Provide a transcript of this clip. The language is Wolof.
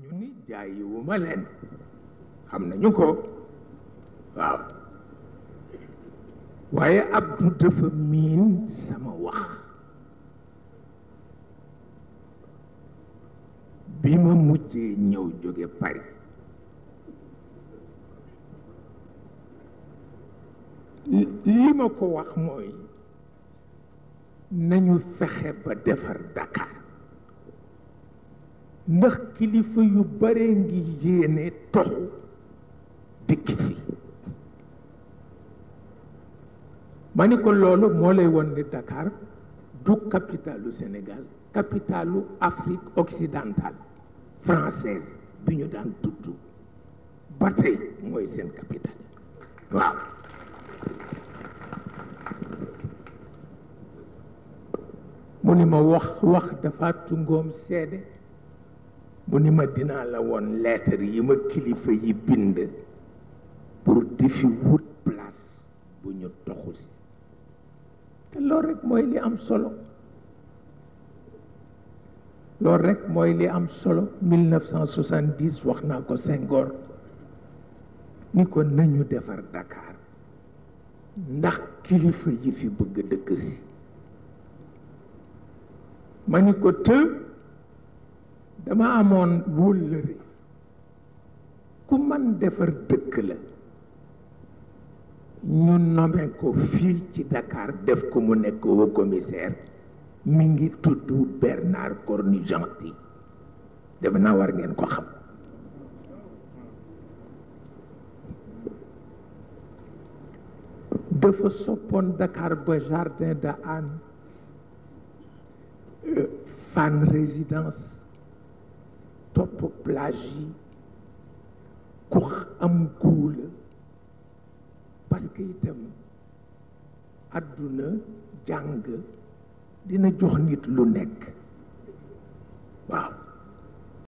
ñu ni jaayiwuma leen xam nañu ko waaw waaye Abdou dafa miin sama wax bi ma mujjee ñëw jóge Paris li ma ko wax mooy nañu fexe ba defar Dakar ndax kilifa yu bare ngi yéene toxu dikk fi ma ni ko loolu moo lay won ni Dakar du capitalu Sénégal capitalu Afrique occidentale française bi ñu daan tudd ba tey mooy seen capital waaw mu ni ma wax dafa tungoom seede mu ni ma dinaa la woon lettre yi ma kilifa yi bind pour di fi wut place bu ñu toxu si te loolu rek mooy li am solo loolu rek mooy li am solo 1970 wax naa ko Senghor ni ko nañu defar Dakar ndax kilifa yi fi bëgg dëkk si ma ni ko të dama amoon wóllëre ku man defar dëkk la ñu nommé ko fii ci Dakar def ko mu nekk au commissaire mi ngi tudd Bernard Cornut-Gentille def naa war ngeen ko xam dafa soppoon Dakar ba jardin de Hann Fann Résidence topp plage yi ku am guula parce que itam àdduna jàng dina jox nit lu nekk